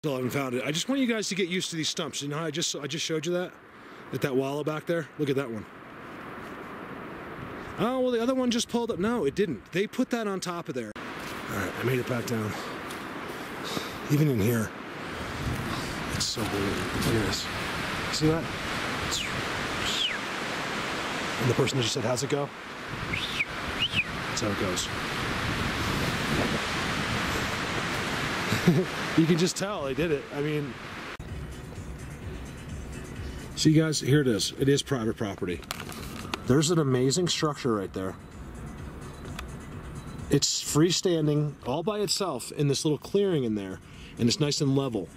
Still haven't found it. I just want you guys to get used to these stumps. You know how I just showed you that? At that wallow back there? Look at that one. Oh, well, the other one just pulled up. No, it didn't. They put that on top of there. All right, I made it back down. Even in here, it's so weird. Look at this. See that? And the person that just said, how's it go? That's how it goes. You can just tell they did it. I mean, see guys, here it is. It is private property. There's an amazing structure right there. It's freestanding all by itself in this little clearing in there, and it's nice and level.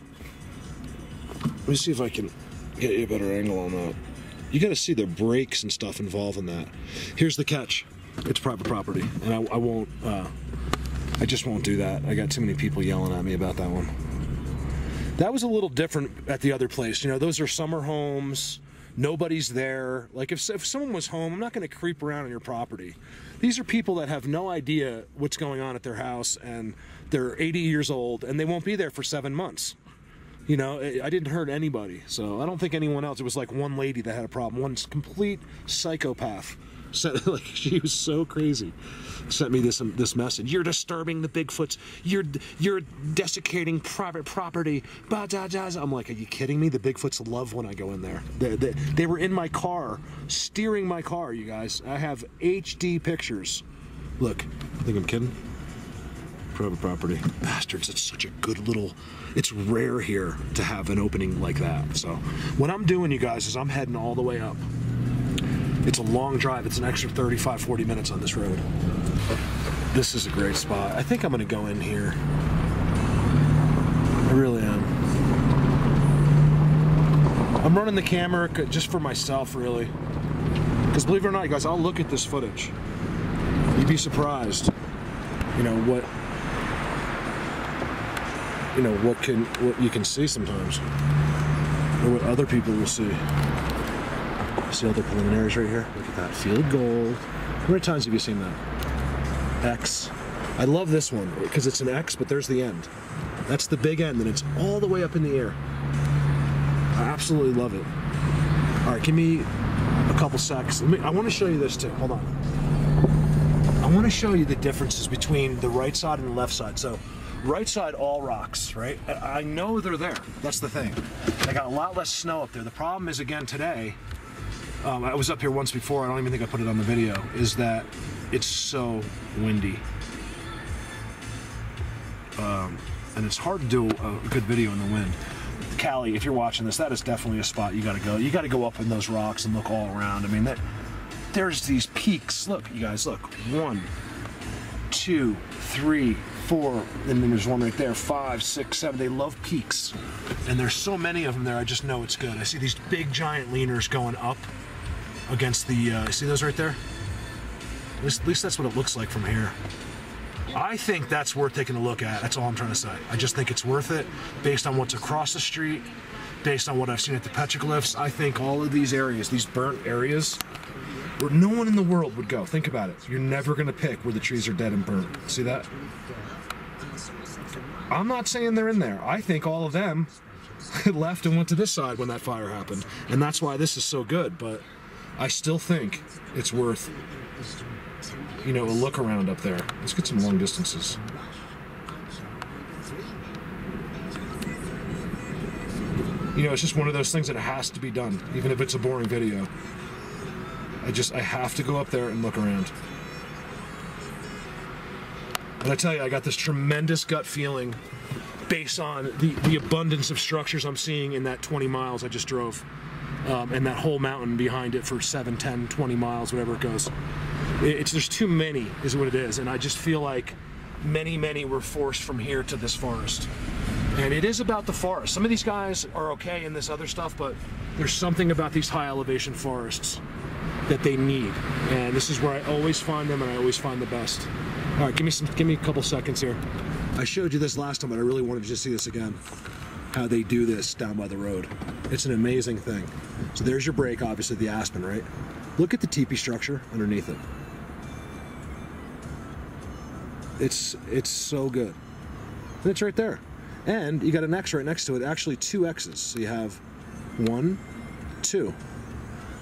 Let me see if I can get you a better angle on that. You gotta see the brakes and stuff involved in that. Here's the catch. It's private property, and I won't, I just won't do that. I got too many people yelling at me about that one. That was a little different at the other place. You know, those are summer homes. Nobody's there. Like if someone was home, I'm not going to creep around on your property. These are people that have no idea what's going on at their house, and they're 80 years old, and they won't be there for 7 months. You know, I didn't hurt anybody, so I don't think anyone else. It was like one lady that had a problem. One complete psychopath. Like, she was so crazy. Sent me this message. You're disturbing the Bigfoots. You're desiccating private property. I'm like, are you kidding me? The Bigfoots love when I go in there. They were in my car, steering my car, you guys. I have HD pictures. Look, I think I'm kidding. Private property. Bastards, it's such a good little, it's rare here to have an opening like that. So what I'm doing, you guys, is I'm heading all the way up. It's a long drive. It's an extra 35, 40 minutes on this road. This is a great spot. I think I'm gonna go in here. I really am. I'm running the camera just for myself, really. Because believe it or not, guys, I'll look at this footage. You'd be surprised, you know, what you can see sometimes, or what other people will see. See all the preliminaries right here? Look at that. Field goal. How many times have you seen that? X. I love this one because it's an X, but there's the end. That's the big end, and it's all the way up in the air. I absolutely love it. All right, give me a couple secs. I want to show you this too. Hold on. I want to show you the differences between the right side and the left side. So, right side, all rocks, right? I know they're there. That's the thing. I got a lot less snow up there. The problem is, again, today, I was up here once before, I don't even think I put it on the video, is that it's so windy. And it's hard to do a good video in the wind. Callie, if you're watching this, that is definitely a spot you gotta go. You gotta go up in those rocks and look all around. I mean, there's these peaks. Look, you guys, look. 1, 2, 3, 4, and then there's one right there, 5, 6, 7. They love peaks. And there's so many of them there, I just know it's good. I see these big giant leaners going up against the, see those right there? At least that's what it looks like from here. I think that's worth taking a look at. That's all I'm trying to say. I just think it's worth it based on what's across the street, based on what I've seen at the petroglyphs. I think all of these areas, these burnt areas, where no one in the world would go. Think about it. You're never going to pick where the trees are dead and burnt. See that? I'm not saying they're in there. I think all of them left and went to this side when that fire happened. And that's why this is so good. But I still think it's worth, you know, a look around up there. Let's get some long distances. You know, it's just one of those things that has to be done, even if it's a boring video. I have to go up there and look around. And I tell you, I got this tremendous gut feeling based on the abundance of structures I'm seeing in that 20 miles I just drove. And that whole mountain behind it for 7, 10, 20 miles, whatever it goes. There's too many, is what it is. And I just feel like many were forced from here to this forest. And it is about the forest. Some of these guys are okay in this other stuff, but there's something about these high elevation forests that they need. And this is where I always find them, and I always find the best. All right, give me a couple seconds here. I showed you this last time, but I really wanted to just see this again. How they do this down by the road. It's an amazing thing. So there's your break, obviously the aspen, right? Look at the teepee structure underneath it. It's so good. And it's right there. And you got an X right next to it, actually 2 X's. So you have 1, 2.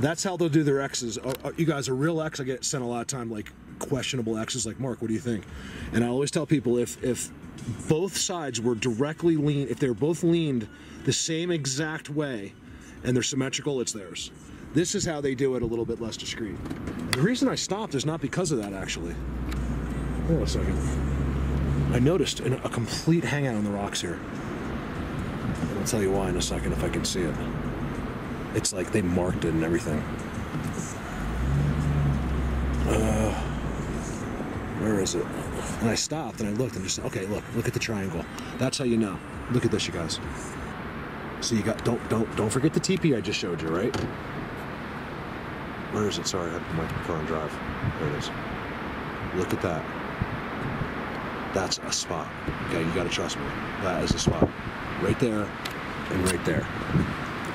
That's how they'll do their X's. You guys, a real X, I get sent a lot of time, like, questionable X's, like, Mark, what do you think? And I always tell people, if both sides were directly leaned, if they're both leaned the same exact way, and they're symmetrical, it's theirs. This is how they do it a little bit less discreet. The reason I stopped is not because of that, actually. Hold on a second. I noticed a complete hangout on the rocks here. And I'll tell you why in a second if I can see it. It's like they marked it and everything. Where is it? And I stopped and I looked and just said, okay, look at the triangle. That's how you know. Look at this, you guys. So you got, don't forget the teepee I just showed you, right? Where is it? Sorry, I had my car on drive. There it is. Look at that. That's a spot. Okay, you gotta trust me. That is a spot. Right there and right there.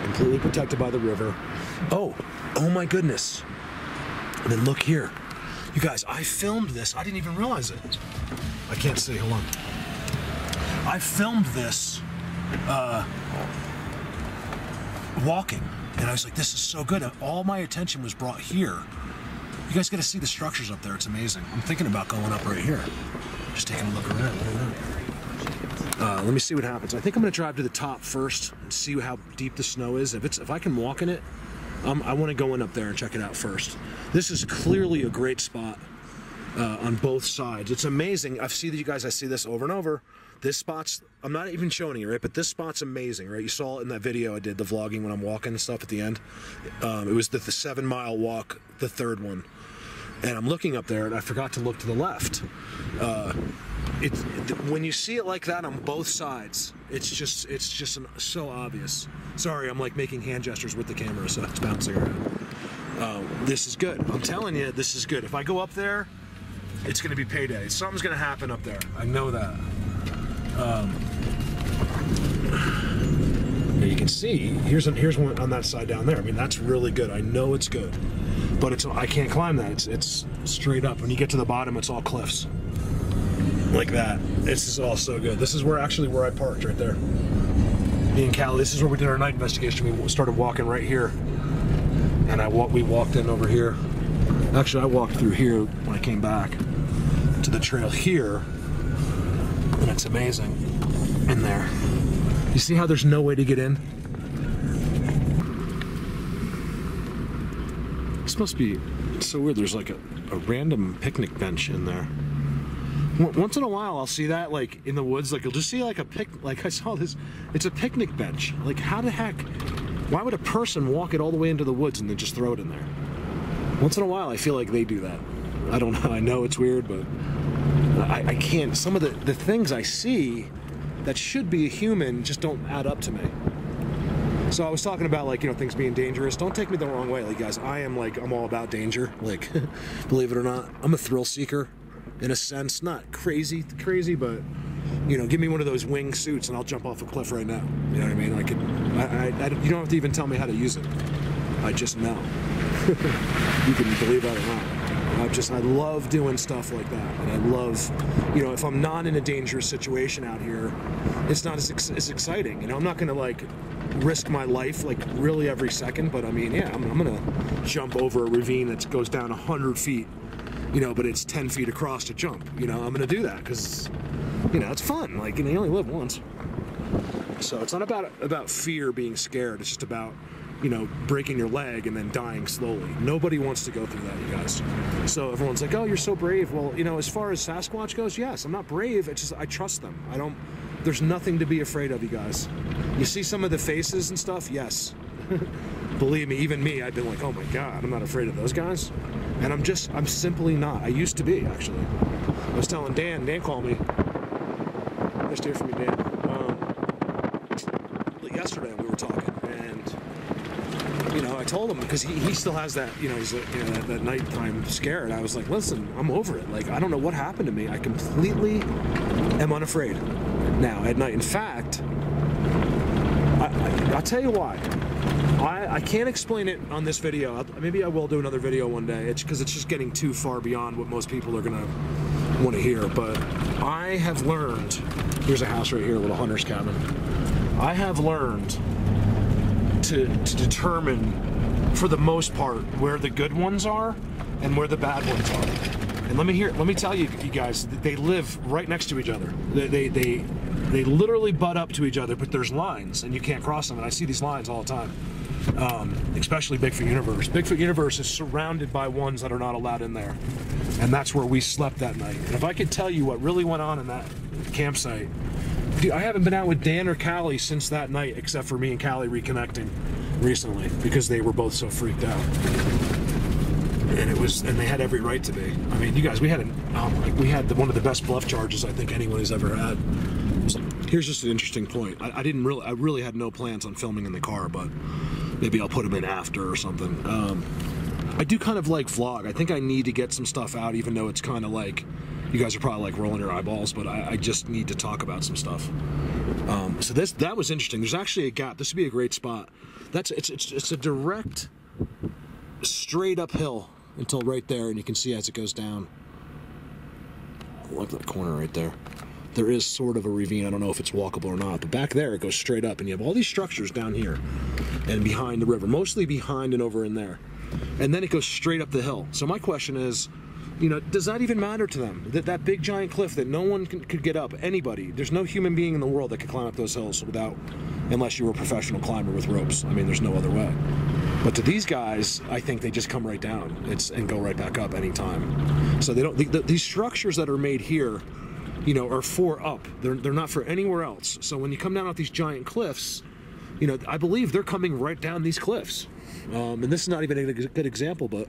Completely protected by the river. Oh my goodness. And then look here. You guys, I filmed this. I didn't even realize it. I can't see, hold on. I filmed this walking, and I was like, this is so good. All my attention was brought here. You guys gotta see the structures up there, it's amazing. I'm thinking about going up right here. Just taking a look around, Let me see what happens. I think I'm gonna drive to the top first and see how deep the snow is. If I can walk in it, I wanna go in up there and check it out first. This is clearly a great spot on both sides. It's amazing. I see this over and over. This spot's, I'm not even showing you, right? But this spot's amazing, right? You saw it in that video I did, the vlogging when I'm walking and stuff at the end. It was the 7-mile walk, the third one. And I'm looking up there and I forgot to look to the left. When you see it like that on both sides, it's just so obvious. Sorry, I'm like making hand gestures with the camera, so it's bouncing around. This is good. I'm telling you, this is good. If I go up there, it's gonna be payday. Something's gonna happen up there. I know that. You can see, here's one on that side down there. I mean, that's really good. I know it's good, but I can't climb that. It's straight up. When you get to the bottom, it's all cliffs. Like that. This is all so good. This is where I parked right there. Me and Callie, this is where we did our night investigation. We started walking right here, and we walked in over here. Actually, I walked through here when I came back to the trail here, and it's amazing in there. You see how there's no way to get in? This must be, it's so weird. There's like a random picnic bench in there. Once in a while I'll see that, like in the woods, like you'll just see like like I saw this, it's a picnic bench. Like how the heck, why would a person walk it all the way into the woods and then just throw it in there? Once in a while I feel like they do that. I don't know, I know it's weird, but I can't, some of the things I see that should be a human just don't add up to me. So I was talking about, like, you know, things being dangerous. Don't take me the wrong way, like, guys, I'm all about danger, like, believe it or not. I'm a thrill seeker, in a sense. Not crazy, but, you know, give me one of those wing suits and I'll jump off a cliff right now. You know what I mean? You don't have to even tell me how to use it. I just know. You can believe that or not. I love doing stuff like that, and I love, you know, if I'm not in a dangerous situation out here, it's not as exciting. You know, I'm not gonna like risk my life like really every second, but I mean, yeah, I'm gonna jump over a ravine that goes down 100 feet, you know, but it's 10 feet across to jump. You know, I'm gonna do that because, you know, it's fun. Like, you know, you only live once. So it's not about fear, being scared. It's just about, you know, breaking your leg and then dying slowly. Nobody wants to go through that, you guys. So everyone's like, oh, you're so brave. Well, you know, as far as Sasquatch goes, yes, I'm not brave. It's just, I trust them. There's nothing to be afraid of, you guys. You see some of the faces and stuff? Yes. Believe me, even me, I've been like, oh my God, I'm not afraid of those guys. And I'm simply not. I used to be, actually. I was telling Dan called me. Nice to hear from you, Dan. Yesterday we were talking, and, you know, I told him, because he still has that, you know, he's that nighttime scare, and I was like, listen, I'm over it. Like, I don't know what happened to me. I completely am unafraid now at night. In fact, I'll tell you why. I can't explain it on this video. Maybe I will do another video one day. It's because it's just getting too far beyond what most people are gonna want to hear, but I have learned, here's a house right here, a little hunter's cabin. I have learned to determine, for the most part, where the good ones are and where the bad ones are. And let me tell you, you guys, they live right next to each other. They literally butt up to each other, but there's lines, and you can't cross them. And I see these lines all the time, especially Bigfoot Universe. Bigfoot Universe is surrounded by ones that are not allowed in there, and that's where we slept that night. And if I could tell you what really went on in that campsite, dude, I haven't been out with Dan or Callie since that night, except for me and Callie reconnecting recently because they were both so freaked out. And they had every right to be. I mean, you guys, we had one of the best bluff charges I think anyone has ever had. So, here's just an interesting point. I really had no plans on filming in the car, but maybe I'll put them in after or something. I do kind of like vlog. I think I need to get some stuff out, even though it's kind of like, you guys are probably like rolling your eyeballs, but I just need to talk about some stuff. So that was interesting. There's actually a gap. This would be a great spot. It's a direct, straight uphill until right there, and you can see as it goes down. Look at that corner right there. There is sort of a ravine. I don't know if it's walkable or not, but back there it goes straight up, and you have all these structures down here and behind the river, mostly behind and over in there. And then it goes straight up the hill. So my question is, you know, does that even matter to them? That big giant cliff that no one could get up, anybody, there's no human being in the world that could climb up those hills unless you were a professional climber with ropes. I mean, there's no other way. But to these guys, I think they just come right down and go right back up anytime. So they don't. These structures that are made here, you know, are for up. They're not for anywhere else. So when you come down off these giant cliffs, you know, I believe they're coming right down these cliffs. And this is not even a good example, but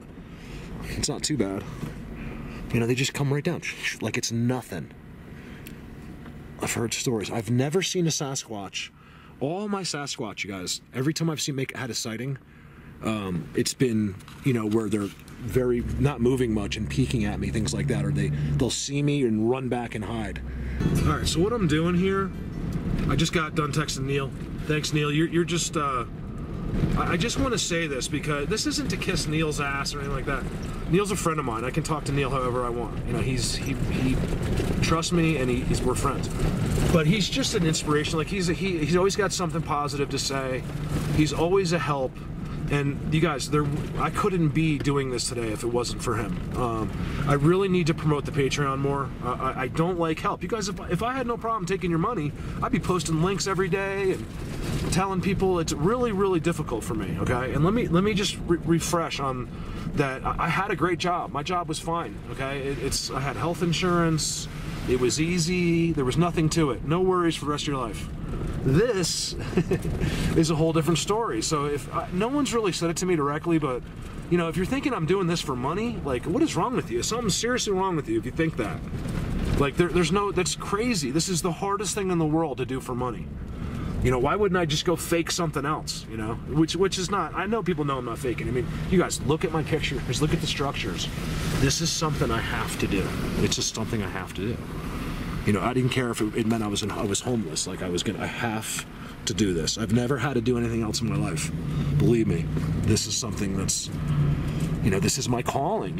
it's not too bad. You know, they just come right down like it's nothing. I've heard stories. I've never seen a Sasquatch. All my Sasquatch, you guys, every time I've had a sighting, it's been, you know, where they're very not moving much and peeking at me, things like that, or they'll see me and run back and hide. All right, so what I'm doing here, I just got done texting Neil. Thanks, Neil. You're just I just want to say this because this isn't to kiss Neil's ass or anything like that. Neil's a friend of mine. I can talk to Neil however I want. You know, he trusts me, and we're friends. But he's just an inspiration. Like he's always got something positive to say. He's always a help. And you guys, I couldn't be doing this today if it wasn't for him. I really need to promote the Patreon more. I don't like help. You guys, if I had no problem taking your money, I'd be posting links every day and telling people. It's really, really difficult for me, okay? And let me just refresh on that. I had a great job. My job was fine, okay? I had health insurance. It was easy. There was nothing to it. No worries for the rest of your life. This is a whole different story. So no one's really said it to me directly, but you know, if you're thinking I'm doing this for money, like, what is wrong with you? Something's seriously wrong with you if you think that. Like, that's crazy. This is the hardest thing in the world to do for money. You know, why wouldn't I just go fake something else, you know? Which is not, I know people know I'm not faking. I mean, you guys, look at my picture. Just look at the structures. This is something I have to do. It's just something I have to do. You know, I didn't care if it meant I was homeless. Like, I have to do this. I've never had to do anything else in my life. Believe me, this is something that's, you know, this is my calling.